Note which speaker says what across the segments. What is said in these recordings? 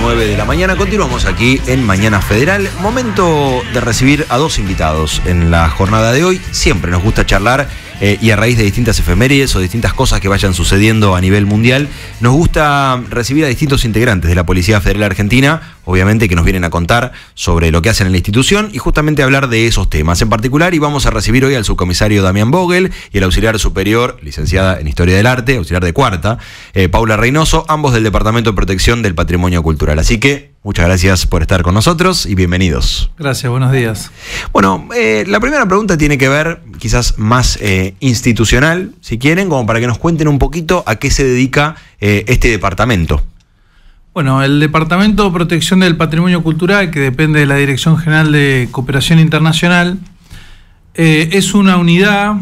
Speaker 1: 9 de la mañana. Continuamos aquí en Mañana Federal. Momento de recibir a dos invitados en la jornada de hoy. Siempre nos gusta charlar y a raíz de distintas efemérides o distintas cosas que vayan sucediendo a nivel mundial, nos gusta recibir a distintos integrantes de la Policía Federal Argentina, obviamente que nos vienen a contar sobre lo que hacen en la institución y justamente hablar de esos temas en particular. Y vamos a recibir hoy al subcomisario Damián Vogel y el auxiliar superior, licenciada en Historia del Arte, auxiliar de cuarta, Paula Reynoso, ambos del Departamento de Protección del Patrimonio Cultural. Así que muchas gracias por estar con nosotros y bienvenidos.
Speaker 2: Gracias, buenos días.
Speaker 1: Bueno, la primera pregunta tiene que ver quizás más institucional, si quieren, como para que nos cuenten un poquito a qué se dedica este departamento.
Speaker 2: Bueno, el Departamento de Protección del Patrimonio Cultural, que depende de la Dirección General de Cooperación Internacional, es una unidad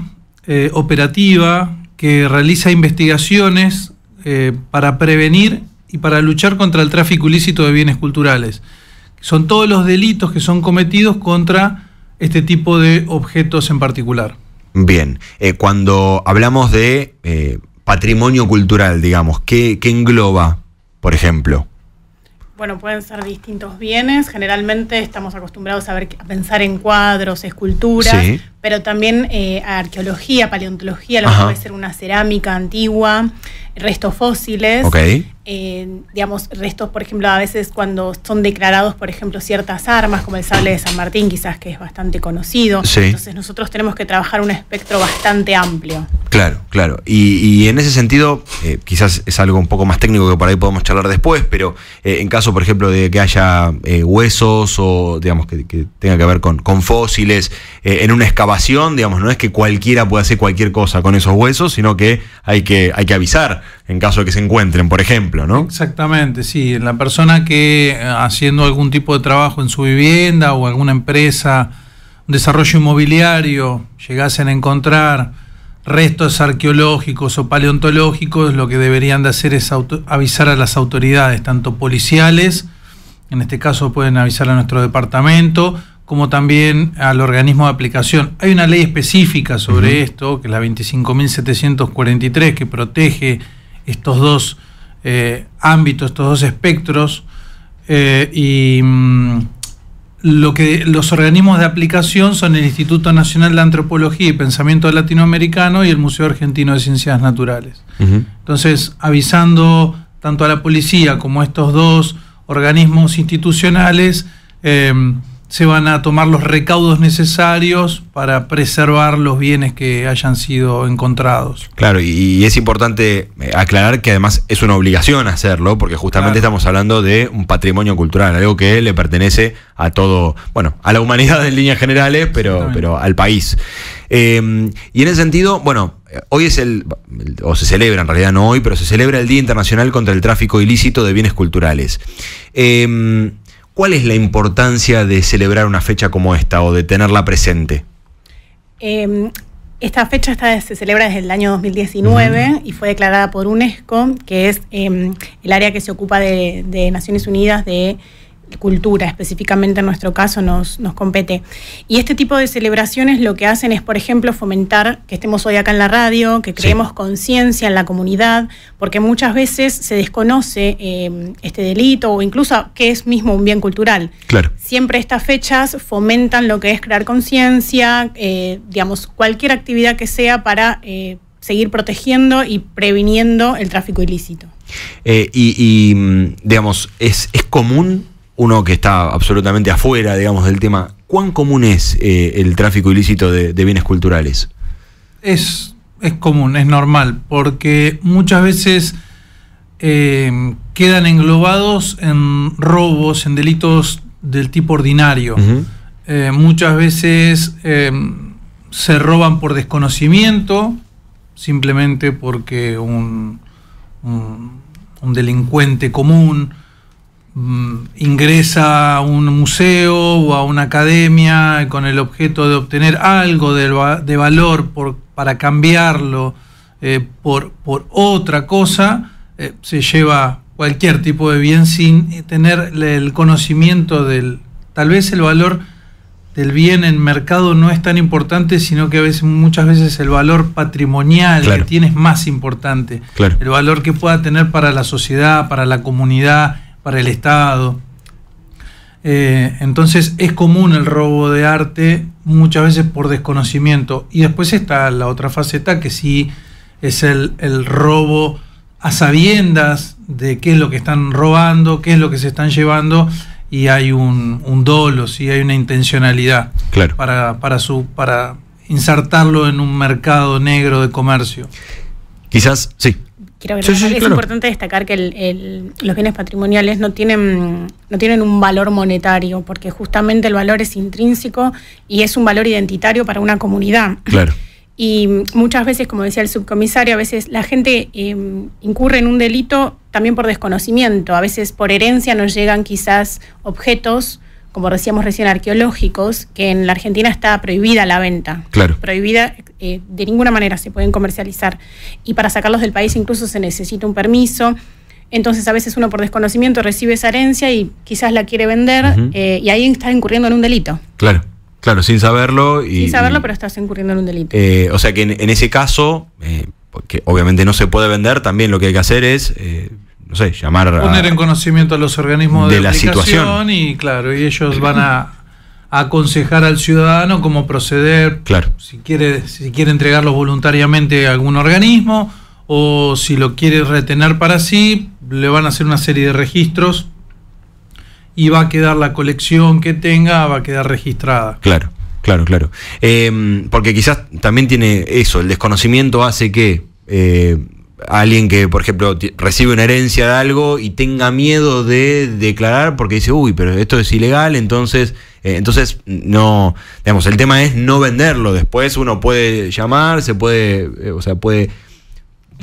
Speaker 2: operativa que realiza investigaciones para prevenir y para luchar contra el tráfico ilícito de bienes culturales. Son todos los delitos que son cometidos contra este tipo de objetos en particular. Bien,
Speaker 1: cuando hablamos de patrimonio cultural, digamos, ¿qué engloba, por ejemplo?
Speaker 3: Bueno, pueden ser distintos bienes. Generalmente estamos acostumbrados a pensar en cuadros, esculturas, sí, pero también arqueología, paleontología, lo que puede ser una cerámica antigua, restos fósiles.
Speaker 1: Okay.
Speaker 3: Digamos, restos, por ejemplo, a veces cuando son declarados, por ejemplo, ciertas armas, como el sable de San Martín, quizás que es bastante conocido.
Speaker 1: Sí.
Speaker 3: Entonces nosotros tenemos que trabajar un espectro bastante amplio.
Speaker 1: Claro, claro. Y en ese sentido, quizás es algo un poco más técnico que por ahí podemos charlar después, pero en caso, por ejemplo, de que haya huesos o, digamos, que tenga que ver con fósiles, en una excavación, digamos, no es que cualquiera pueda hacer cualquier cosa con esos huesos, sino que hay que avisar en caso de que se encuentren, por ejemplo, ¿no?
Speaker 2: Exactamente, sí. La persona que haciendo algún tipo de trabajo en su vivienda o alguna empresa, un desarrollo inmobiliario, llegasen a encontrar restos arqueológicos o paleontológicos, lo que deberían de hacer es avisar a las autoridades, tanto policiales, en este caso pueden avisar a nuestro departamento, como también al organismo de aplicación. Hay una ley específica sobre esto, que es la 25.743, que protege estos dos ámbitos, estos dos espectros, lo que los organismos de aplicación son el Instituto Nacional de Antropología y Pensamiento Latinoamericano y el Museo Argentino de Ciencias Naturales. Entonces, avisando tanto a la policía como a estos dos organismos institucionales, se van a tomar los recaudos necesarios para preservar los bienes que hayan sido encontrados.
Speaker 1: Claro, y es importante aclarar que además es una obligación hacerlo, porque justamente estamos hablando de un patrimonio cultural, algo que le pertenece a todo, bueno, a la humanidad en líneas generales, pero al país. Y en ese sentido, bueno, hoy es o se celebra, en realidad no hoy, pero se celebra el Día Internacional contra el Tráfico Ilícito de Bienes Culturales. ¿Cuál es la importancia de celebrar una fecha como esta o de tenerla presente?
Speaker 3: Esta fecha se celebra desde el año 2019 y fue declarada por UNESCO, que es el área que se ocupa de Naciones Unidas de cultura, específicamente en nuestro caso nos compete. Y este tipo de celebraciones lo que hacen es, por ejemplo, fomentar que estemos hoy acá en la radio, que creemos conciencia en la comunidad, porque muchas veces se desconoce este delito o incluso qué es mismo un bien cultural.
Speaker 1: Claro.
Speaker 3: Siempre estas fechas fomentan lo que es crear conciencia, digamos, cualquier actividad que sea para seguir protegiendo y previniendo el tráfico ilícito.
Speaker 1: Digamos, ¿es común? Uno que está absolutamente afuera, digamos, del tema, ¿cuán común es el tráfico ilícito de bienes culturales?
Speaker 2: Es común, es normal, porque muchas veces quedan englobados en robos, en delitos del tipo ordinario. Muchas veces se roban por desconocimiento, simplemente porque un delincuente común ingresa a un museo o a una academia con el objeto de obtener algo de valor para cambiarlo por otra cosa, se lleva cualquier tipo de bien sin tener el conocimiento tal vez el valor del bien en mercado no es tan importante, sino que muchas veces el valor patrimonial que tiene es más importante. El valor que pueda tener para la sociedad, para la comunidad, para el Estado. Entonces es común el robo de arte muchas veces por desconocimiento. Y después está la otra faceta que sí es el robo a sabiendas de qué es lo que están robando, qué es lo que se están llevando, y hay un dolo, ¿sí? Hay una intencionalidad,
Speaker 1: claro,
Speaker 2: para insertarlo en un mercado negro de comercio.
Speaker 1: Quizás, sí.
Speaker 3: Quiero agregar, es importante destacar que los bienes patrimoniales no tienen un valor monetario, porque justamente el valor es intrínseco y es un valor identitario para una comunidad.
Speaker 1: Claro.
Speaker 3: Y muchas veces, como decía el subcomisario, a veces la gente incurre en un delito también por desconocimiento. A veces por herencia nos llegan quizás objetos, como decíamos recién, arqueológicos, que en la Argentina está prohibida la venta.
Speaker 1: Claro.
Speaker 3: Prohibida, de ninguna manera se pueden comercializar. Y para sacarlos del país incluso se necesita un permiso. Entonces a veces uno por desconocimiento recibe esa herencia y quizás la quiere vender, y ahí está incurriendo en un delito.
Speaker 1: Claro. Claro, sin saberlo.
Speaker 3: Sin saberlo, pero estás incurriendo en un delito.
Speaker 1: O sea que en ese caso, porque obviamente no se puede vender, también lo que hay que hacer es, no sé,
Speaker 2: poner en conocimiento a los organismos de
Speaker 1: la situación.
Speaker 2: Y claro, y ellos van a aconsejar al ciudadano cómo proceder.
Speaker 1: Claro.
Speaker 2: Si quiere entregarlos voluntariamente a algún organismo, o si lo quiere retener para sí, le van a hacer una serie de registros y va a quedar la colección que tenga, va a quedar registrada.
Speaker 1: Claro. Porque quizás también tiene eso, el desconocimiento hace que alguien que, por ejemplo, recibe una herencia de algo y tenga miedo de declarar porque dice, uy, pero esto es ilegal, entonces no, digamos, el tema es no venderlo. Después uno puede llamar, puede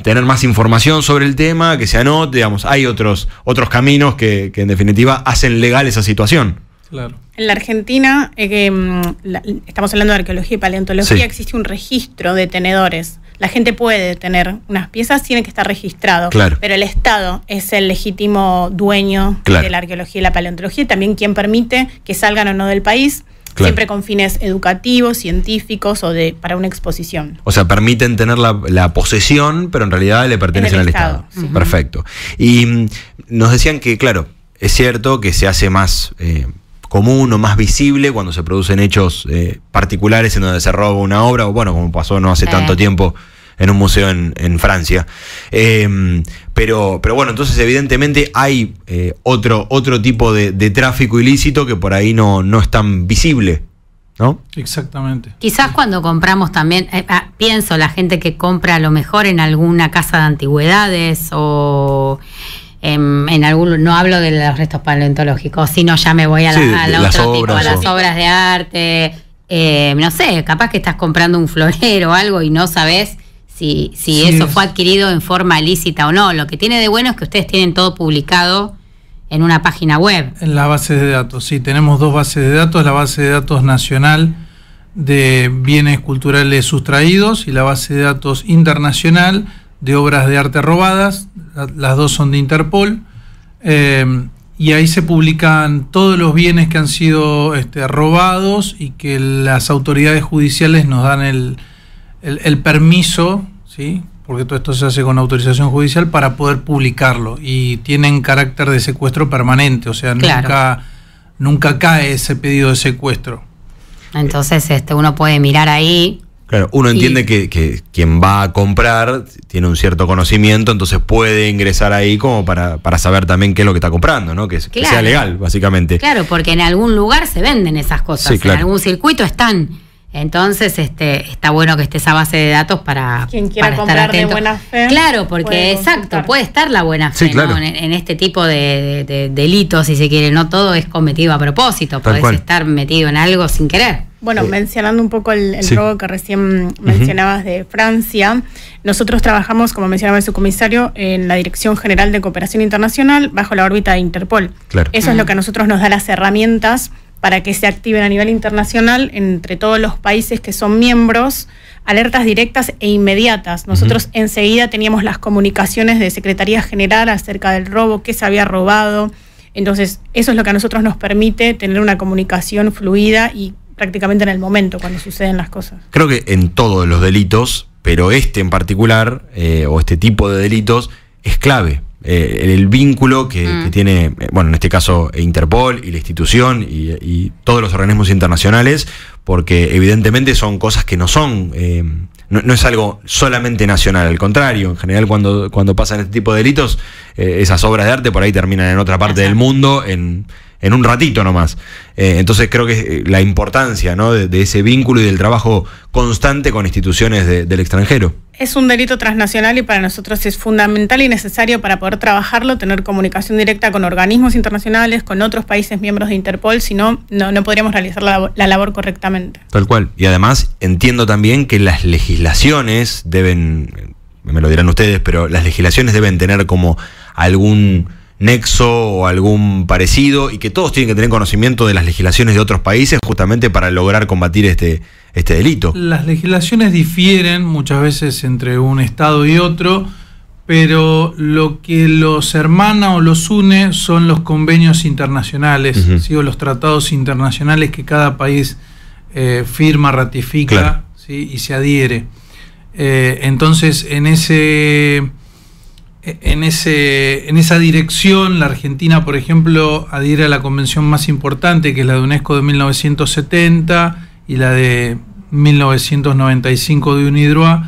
Speaker 1: tener más información sobre el tema, que se anote, digamos, hay otros caminos que en definitiva hacen legal esa situación.
Speaker 2: Claro.
Speaker 3: En la Argentina, estamos hablando de arqueología y paleontología, sí. Existe un registro de tenedores. La gente puede tener unas piezas, tiene que estar registrado,
Speaker 1: claro,
Speaker 3: pero el Estado es el legítimo dueño, claro, de la arqueología y la paleontología, y también quien permite que salgan o no del país. Claro. Siempre con fines educativos, científicos o para una exposición.
Speaker 1: O sea, permiten tener la posesión, pero en realidad le pertenecen al Estado. Sí. Perfecto. Y nos decían que, claro, es cierto que se hace más común o más visible cuando se producen hechos particulares en donde se roba una obra, o bueno, como pasó no hace tanto tiempo en un museo en Francia. Pero bueno, entonces evidentemente hay otro tipo de tráfico ilícito que por ahí no es tan visible, ¿no?
Speaker 2: Exactamente.
Speaker 4: Quizás cuando compramos también, pienso la gente que compra a lo mejor en alguna casa de antigüedades o en algún, no hablo de los restos paleontológicos, sino ya me voy a otro tipo, a las obras de arte, no sé, capaz que estás comprando un florero o algo y no sabés si eso fue adquirido en forma lícita o no. Lo que tiene de bueno es que ustedes tienen todo publicado en una página web.
Speaker 2: En la base de datos, sí, tenemos dos bases de datos, la base de datos nacional de bienes culturales sustraídos y la base de datos internacional de obras de arte robadas. Las dos son de Interpol, y ahí se publican todos los bienes que han sido robados y que las autoridades judiciales nos dan el permiso, ¿sí? Porque todo esto se hace con autorización judicial para poder publicarlo, y tienen carácter de secuestro permanente, o sea, claro, nunca cae ese pedido de secuestro.
Speaker 4: Entonces uno puede mirar ahí.
Speaker 1: Claro, uno entiende que quien va a comprar tiene un cierto conocimiento, entonces puede ingresar ahí como para saber también qué es lo que está comprando, ¿no? Que sea legal, básicamente.
Speaker 4: Claro, porque en algún lugar se venden esas cosas, sí, claro, en algún circuito están. Entonces está bueno que esté esa base de datos para
Speaker 3: quien quiera comprar de buena fe.
Speaker 4: Claro, porque puede estar la buena fe, sí, claro, ¿no? en este tipo de delitos, si se quiere. No todo es cometido a propósito, podés estar metido en algo sin querer.
Speaker 3: Bueno, mencionando un poco el robo que recién mencionabas de Francia, nosotros trabajamos, como mencionaba el subcomisario, en la Dirección General de Cooperación Internacional bajo la órbita de Interpol. Claro. Eso es lo que a nosotros nos da las herramientas para que se activen a nivel internacional entre todos los países que son miembros, alertas directas e inmediatas. Nosotros enseguida teníamos las comunicaciones de Secretaría General acerca del robo, qué se había robado. Entonces, eso es lo que a nosotros nos permite tener una comunicación fluida y prácticamente en el momento cuando suceden las cosas.
Speaker 1: Creo que en todos los delitos, pero en particular, o este tipo de delitos, es clave. el vínculo que tiene, bueno, en este caso Interpol y la institución y todos los organismos internacionales, porque evidentemente son cosas que no son, no es algo solamente nacional, al contrario, en general cuando pasan este tipo de delitos, esas obras de arte por ahí terminan en otra parte del mundo en un ratito nomás. Entonces creo que la importancia, ¿no?, de ese vínculo y del trabajo constante con instituciones del extranjero.
Speaker 3: Es un delito transnacional y para nosotros es fundamental y necesario para poder trabajarlo, tener comunicación directa con organismos internacionales, con otros países miembros de Interpol, si no, no podríamos realizar la labor correctamente.
Speaker 1: Tal cual. Y además entiendo también que las legislaciones deben, me lo dirán ustedes, pero las legislaciones deben tener como algún nexo o algún parecido, y que todos tienen que tener conocimiento de las legislaciones de otros países justamente para lograr combatir este delito.
Speaker 2: Las legislaciones difieren muchas veces entre un estado y otro, pero lo que los hermana o los une son los convenios internacionales, ¿sí?, o los tratados internacionales que cada país firma, ratifica, claro, ¿sí?, y se adhiere. Entonces, en esa dirección, la Argentina, por ejemplo, adhiere a la convención más importante, que es la de UNESCO de 1970 y la de 1995 de UNIDROIT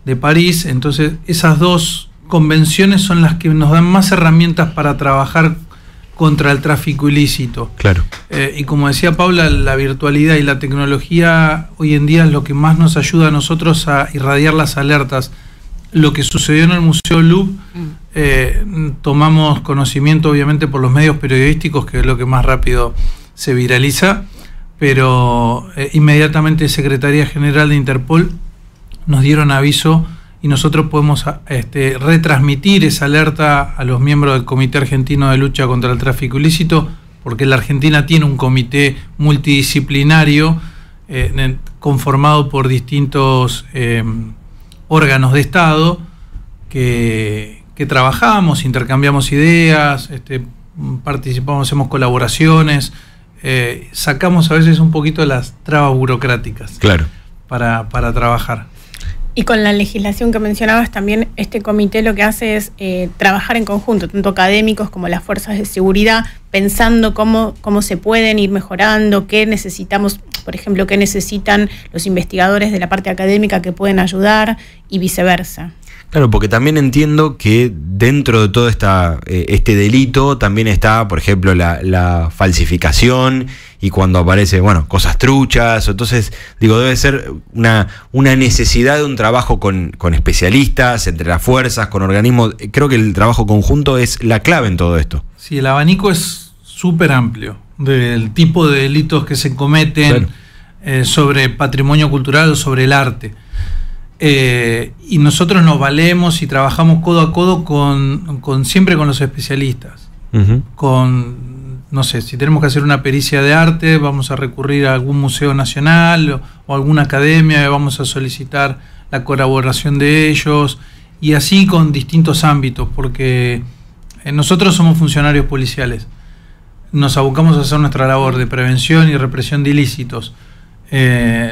Speaker 2: de París. Entonces, esas dos convenciones son las que nos dan más herramientas para trabajar contra el tráfico ilícito.
Speaker 1: Claro.
Speaker 2: Y como decía Paula, la virtualidad y la tecnología hoy en día es lo que más nos ayuda a nosotros a irradiar las alertas. Lo que sucedió en el Museo Louvre, tomamos conocimiento obviamente por los medios periodísticos, que es lo que más rápido se viraliza, pero inmediatamente Secretaría General de Interpol nos dieron aviso y nosotros podemos retransmitir esa alerta a los miembros del Comité Argentino de Lucha contra el Tráfico Ilícito, porque la Argentina tiene un comité multidisciplinario conformado por distintos órganos de Estado que trabajamos, intercambiamos ideas, participamos, hacemos colaboraciones, sacamos a veces un poquito las trabas burocráticas,
Speaker 1: claro,
Speaker 2: para trabajar.
Speaker 3: Y con la legislación que mencionabas también, este comité lo que hace es trabajar en conjunto, tanto académicos como las fuerzas de seguridad, pensando cómo se pueden ir mejorando, qué necesitamos, por ejemplo, qué necesitan los investigadores de la parte académica que pueden ayudar y viceversa.
Speaker 1: Claro, porque también entiendo que dentro de todo este delito también está, por ejemplo, la falsificación y cuando aparece, bueno, cosas truchas. Entonces, digo, debe ser una necesidad de un trabajo con especialistas, entre las fuerzas, con organismos. Creo que el trabajo conjunto es la clave en todo esto.
Speaker 2: Sí, el abanico es súper amplio del tipo de delitos que se cometen, claro, sobre patrimonio cultural o sobre el arte. Y nosotros nos valemos y trabajamos codo a codo siempre con los especialistas. No sé, si tenemos que hacer una pericia de arte, vamos a recurrir a algún museo nacional o alguna academia, vamos a solicitar la colaboración de ellos, y así con distintos ámbitos, porque nosotros somos funcionarios policiales, nos abocamos a hacer nuestra labor de prevención y represión de ilícitos.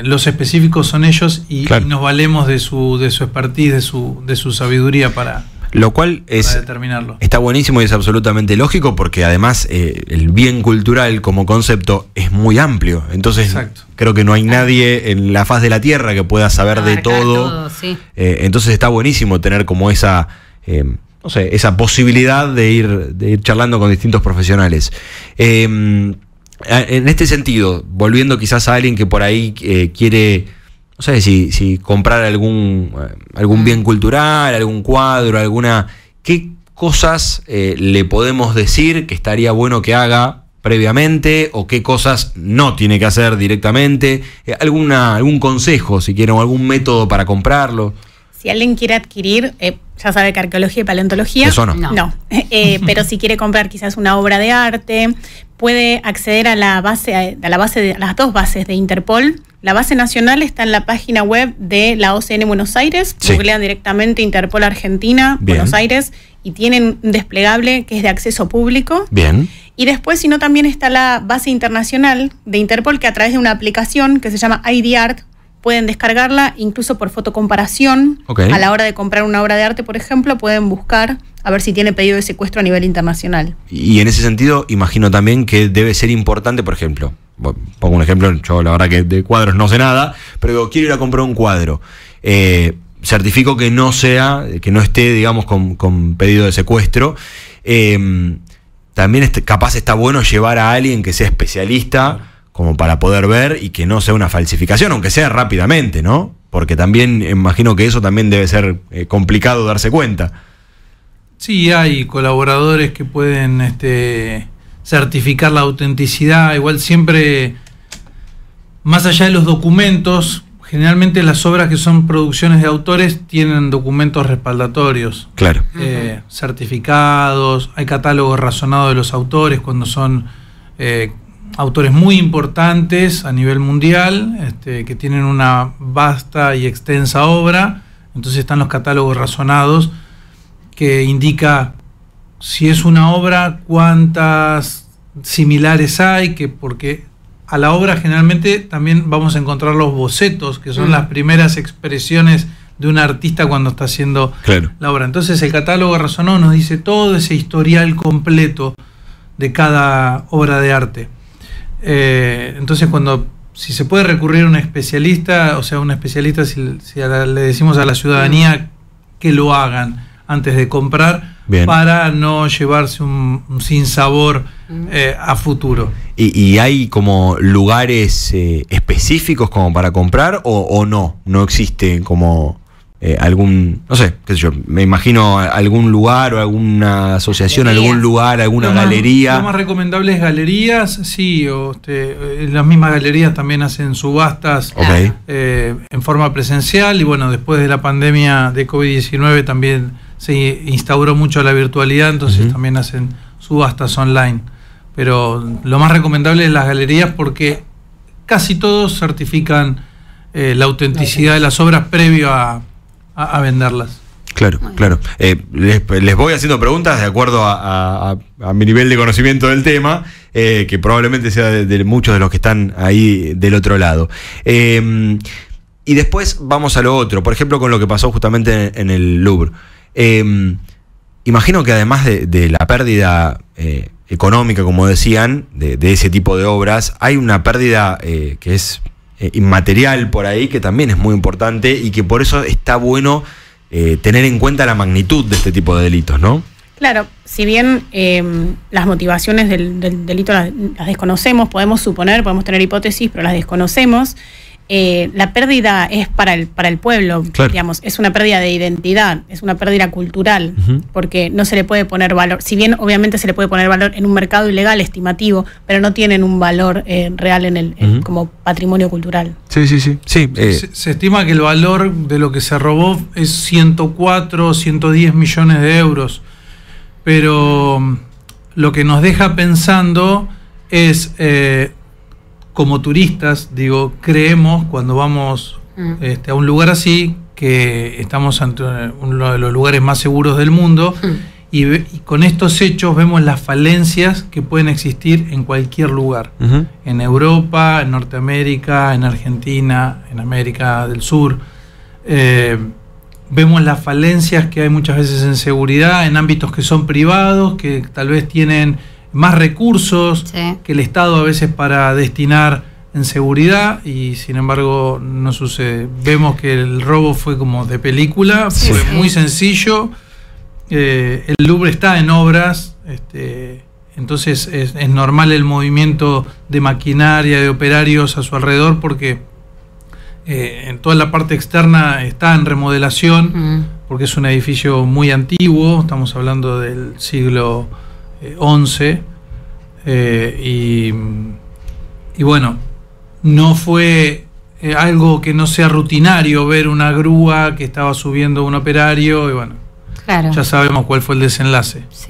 Speaker 2: Los específicos son ellos y, claro, y nos valemos de su expertise, de su sabiduría para determinarlo.
Speaker 1: Está buenísimo y es absolutamente lógico, porque además el bien cultural como concepto es muy amplio. Entonces, exacto, creo que no hay nadie en la faz de la tierra que pueda saber de todo.
Speaker 4: Sí.
Speaker 1: Entonces está buenísimo tener como esa posibilidad de ir charlando con distintos profesionales. En este sentido, volviendo quizás a alguien que por ahí quiere, no sé si comprar algún bien cultural, algún cuadro, ¿qué cosas le podemos decir que estaría bueno que haga previamente, o qué cosas no tiene que hacer directamente? ¿Algún consejo, si quieren, o algún método para comprarlo?
Speaker 3: Si alguien quiere adquirir, ya sabe que arqueología y paleontología.
Speaker 1: Eso no.
Speaker 3: No. Pero si quiere comprar quizás una obra de arte, puede acceder a las dos bases de Interpol. La base nacional está en la página web de la OCN Buenos Aires. Sí. Googlean directamente Interpol Argentina, bien, Buenos Aires, y tienen un desplegable que es de acceso público.
Speaker 1: Bien.
Speaker 3: Y después, si no, también está la base internacional de Interpol, que a través de una aplicación que se llama IDArt, pueden descargarla incluso por fotocomparación.
Speaker 1: Okay.
Speaker 3: A la hora de comprar una obra de arte, por ejemplo, pueden buscar a ver si tiene pedido de secuestro a nivel internacional.
Speaker 1: Y en ese sentido, imagino también que debe ser importante, por ejemplo, pongo un ejemplo, yo la verdad que de cuadros no sé nada, pero digo, quiero ir a comprar un cuadro. Certifico que no esté, digamos, con pedido de secuestro. También capaz está bueno llevar a alguien que sea especialista como para poder ver y que no sea una falsificación, aunque sea rápidamente, ¿no? Porque también imagino que eso también debe ser complicado darse cuenta.
Speaker 2: Sí, hay colaboradores que pueden certificar la autenticidad. Igual siempre, más allá de los documentos, generalmente las obras que son producciones de autores tienen documentos respaldatorios.
Speaker 1: Claro.
Speaker 2: Certificados, hay catálogos razonados de los autores cuando son autores muy importantes a nivel mundial, que tienen una vasta y extensa obra. Entonces están los catálogos razonados que indica si es una obra, cuántas similares hay, porque a la obra generalmente también vamos a encontrar los bocetos, que son las primeras expresiones de un artista cuando está haciendo la obra. Entonces el catálogo razonado nos dice todo ese historial completo de cada obra de arte. Entonces si se puede recurrir a un especialista, o sea, un especialista, si le decimos a la ciudadanía que lo hagan antes de comprar, para no llevarse un sinsabor a futuro.
Speaker 1: ¿Y hay como lugares específicos como para comprar o no existe como algún, no sé, qué sé yo, me imagino algún lugar o alguna asociación, algún lugar, alguna galería?
Speaker 2: Lo más recomendable es galerías, sí, las mismas galerías también hacen subastas en forma presencial, y bueno, después de la pandemia de COVID-19 también se instauró mucho la virtualidad, entonces también hacen subastas online. Pero lo más recomendable es las galerías, porque casi todos certifican la autenticidad de las obras previo a venderlas.
Speaker 1: Claro, claro. Les voy haciendo preguntas de acuerdo a mi nivel de conocimiento del tema, que probablemente sea de muchos de los que están ahí del otro lado. Y después vamos a lo otro, por ejemplo, con lo que pasó justamente en el Louvre. Imagino que además de la pérdida económica, como decían, de ese tipo de obras, hay una pérdida que es inmaterial por ahí, que también es muy importante y que por eso está bueno tener en cuenta la magnitud de este tipo de delitos, ¿no?
Speaker 3: Claro, si bien las motivaciones del delito las desconocemos, podemos suponer, podemos tener hipótesis, pero las desconocemos. La pérdida es para el pueblo, digamos, es una pérdida de identidad, es una pérdida cultural, porque no se le puede poner valor, si bien obviamente se le puede poner valor en un mercado ilegal estimativo, pero no tienen un valor real como patrimonio cultural.
Speaker 1: Sí.
Speaker 2: Se estima que el valor de lo que se robó es 104 o 110 millones de euros, pero lo que nos deja pensando es... como turistas, creemos cuando vamos a un lugar así que estamos ante uno de los lugares más seguros del mundo, y con estos hechos vemos las falencias que pueden existir en cualquier lugar, en Europa, en Norteamérica, en Argentina, en América del Sur. Vemos las falencias que hay muchas veces en seguridad, en ámbitos que son privados, que tal vez tienen más recursos que el Estado a veces para destinar en seguridad, y sin embargo no sucede. Vemos que el robo fue como de película, fue muy sencillo. El Louvre está en obras, entonces es normal el movimiento de maquinaria, de operarios a su alrededor, porque en toda la parte externa está en remodelación, porque es un edificio muy antiguo, estamos hablando del siglo 11, y bueno, no fue algo que no sea rutinario ver una grúa que estaba subiendo un operario, y bueno, ya sabemos cuál fue el desenlace.
Speaker 4: Sí.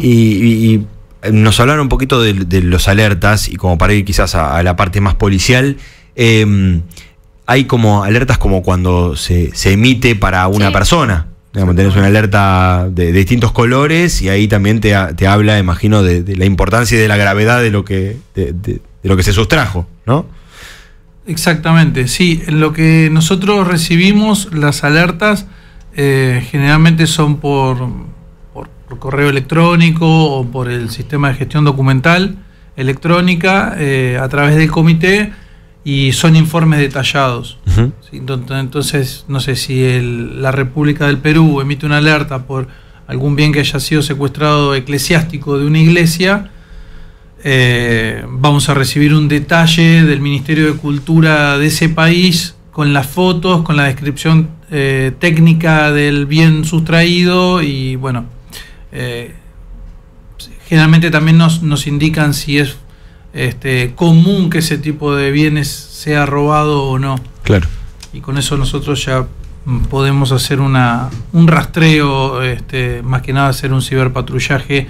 Speaker 1: Y nos hablaron un poquito de los alertas, y como para ir quizás a la parte más policial, hay como alertas como cuando se emite para una persona. Tenés una alerta de distintos colores, y ahí también te habla, imagino, de la importancia y de la gravedad de lo que se sustrajo, ¿no?
Speaker 2: Exactamente, sí. En lo que nosotros recibimos, las alertas generalmente son por correo electrónico o por el sistema de gestión documental electrónica a través del comité, y son informes detallados.
Speaker 1: Uh-huh.
Speaker 2: ¿Sí? Entonces, no sé si la República del Perú emite una alerta por algún bien que haya sido secuestrado eclesiástico de una iglesia, vamos a recibir un detalle del Ministerio de Cultura de ese país con las fotos, con la descripción técnica del bien sustraído, y bueno, generalmente también nos indican si es común que ese tipo de bienes sea robado o no.
Speaker 1: Claro.
Speaker 2: Y con eso nosotros ya podemos hacer un rastreo, más que nada hacer un ciberpatrullaje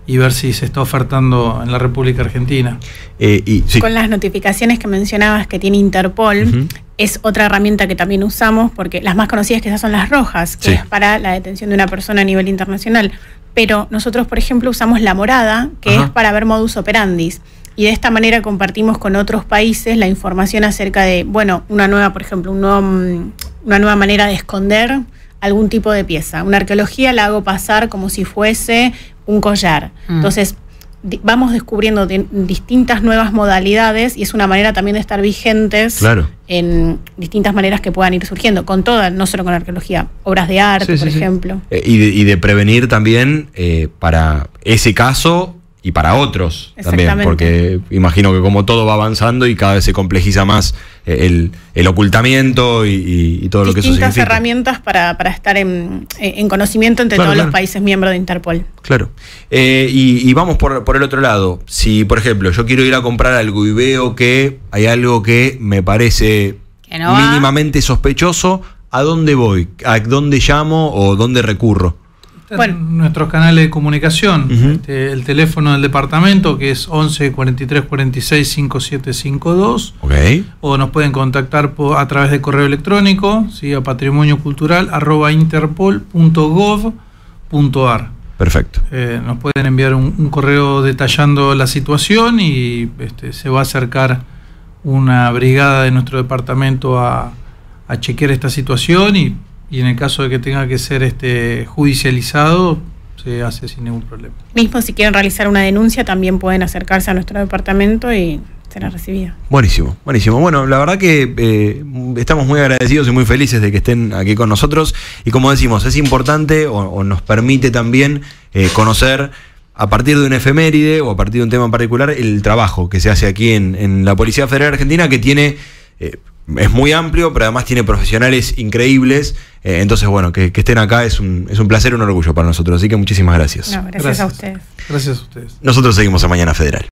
Speaker 2: y ver si se está ofertando en la República Argentina.
Speaker 1: Sí.
Speaker 3: Con las notificaciones que mencionabas que tiene Interpol,
Speaker 1: Uh-huh.
Speaker 3: es otra herramienta que también usamos, porque las más conocidas quizás son las rojas, que
Speaker 1: Sí.
Speaker 3: es para la detención de una persona a nivel internacional. Pero nosotros, por ejemplo, usamos la morada, que
Speaker 1: Ajá.
Speaker 3: es para ver modus operandis. Y de esta manera compartimos con otros países la información acerca de, bueno, una nueva, por ejemplo, una nueva manera de esconder algún tipo de pieza. Una arqueología la hago pasar como si fuese un collar. Entonces, vamos descubriendo distintas nuevas modalidades, y es una manera también de estar vigentes.
Speaker 1: Claro.
Speaker 3: En distintas maneras que puedan ir surgiendo, con todas, no solo con arqueología, obras de arte, por ejemplo.
Speaker 1: Y de prevenir también para ese caso y para otros también, porque imagino que como todo va avanzando y cada vez se complejiza más el ocultamiento y todo lo que eso significa.
Speaker 3: Distintas herramientas para estar en conocimiento entre todos los países miembros de Interpol.
Speaker 1: Claro. Y vamos por el otro lado. Si, por ejemplo, yo quiero ir a comprar algo y veo que hay algo que me parece
Speaker 4: que no
Speaker 1: mínimamente sospechoso, ¿a dónde voy? ¿A dónde llamo o dónde recurro?
Speaker 2: Bueno, nuestros canales de comunicación,
Speaker 1: Uh-huh.
Speaker 2: El teléfono del departamento, que es 11 43 46 5752,
Speaker 1: Ok.
Speaker 2: o nos pueden contactar a través de correo electrónico, ¿sí? A patrimoniocultural@interpol.gov.ar.
Speaker 1: Perfecto.
Speaker 2: Nos pueden enviar un correo detallando la situación, y se va a acercar una brigada de nuestro departamento a chequear esta situación, y en el caso de que tenga que ser judicializado, se hace sin ningún problema.
Speaker 3: Mismo si quieren realizar una denuncia, también pueden acercarse a nuestro departamento y será recibida.
Speaker 1: Buenísimo, buenísimo. Bueno, la verdad que estamos muy agradecidos y muy felices de que estén aquí con nosotros, y como decimos, es importante o nos permite también conocer, a partir de una efeméride o a partir de un tema en particular, el trabajo que se hace aquí en la Policía Federal Argentina, que tiene... es muy amplio, pero además tiene profesionales increíbles. Entonces, bueno, que estén acá es un placer y un orgullo para nosotros. Así que muchísimas gracias.
Speaker 3: No, gracias a ustedes.
Speaker 2: Gracias a ustedes.
Speaker 1: Nosotros seguimos en Mañana Federal.